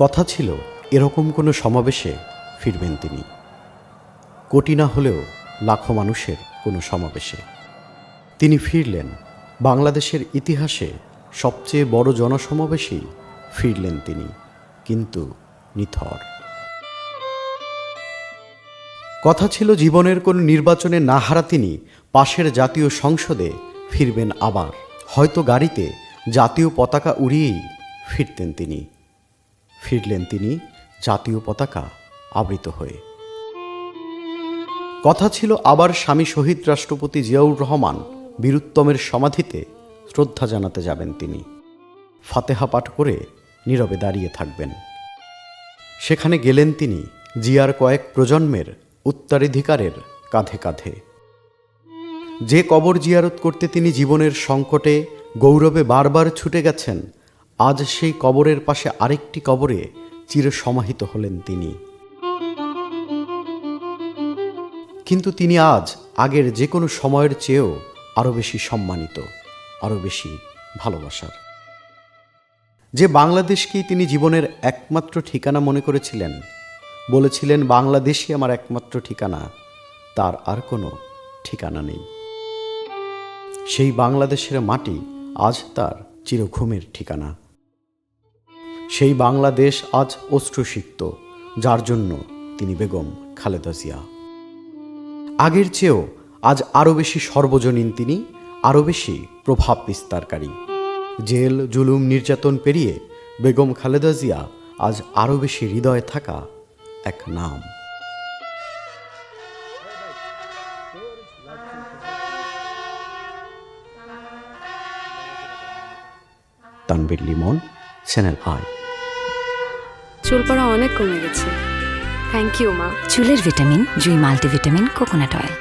কথা ছিল এরকম কোনো সমাবেশে ফিরবেন তিনি, কোটি না হলেও লাখো মানুষের কোনো সমাবেশে। তিনি ফিরলেন বাংলাদেশের ইতিহাসে সবচেয়ে বড় জনসমাবেশেই ফিরলেন তিনি, কিন্তু নিথর। কথা ছিল জীবনের কোনো নির্বাচনে না হারা তিনি পাশের জাতীয় সংসদে ফিরবেন আবার, হয়তো গাড়িতে জাতীয় পতাকা উড়িয়েই ফিরতেন তিনি। ফিরলেন তিনি জাতীয় পতাকা আবৃত হয়ে। কথা ছিল আবার স্বামী শহীদ রাষ্ট্রপতি জিয়াউর রহমান বীরুত্তমের সমাধিতে শ্রদ্ধা জানাতে যাবেন তিনি। ফাতেহা পাঠ করে নীরবে দাঁড়িয়ে থাকবেন। সেখানে গেলেন তিনি জিয়ার কয়েক প্রজন্মের উত্তরাধিকারের কাঁধে কাঁধে। যে কবর জিয়ারত করতে তিনি জীবনের সংকটে গৌরবে বারবার ছুটে গেছেন, আজ সেই কবরের পাশে আরেকটি কবরে চিরসমাহিত হলেন তিনি। কিন্তু তিনি আজ আগের যে কোনো সময়ের চেয়েও আরও বেশি সম্মানিত, আরও বেশি ভালোবাসার। যে বাংলাদেশকেই তিনি জীবনের একমাত্র ঠিকানা মনে করেছিলেন, বলেছিলেন বাংলাদেশই আমার একমাত্র ঠিকানা, তার আর কোনো ঠিকানা নেই। সেই বাংলাদেশের মাটি আজ তার চিরঘুমের ঠিকানা। সেই বাংলাদেশ আজ অশ্রুসিক্ত, যার জন্য তিনি বেগম খালেদা জিয়া। আগের চেয়েও আজ আরও বেশি সর্বজনীন তিনি, আরও বেশি প্রভাব বিস্তারকারী। জেল জুলুম নির্যাতন পেরিয়ে বেগম খালেদা জিয়া আজ আরও বেশি হৃদয়ে থাকা এক নাম। Tanvir Limon, channel I. চুল পড়া অনেক কমে গেছে। থ্যাংক ইউ মা। চুলের ভিটামিন জুই মাল্টিভিটামিন কোকোনাট অয়েল।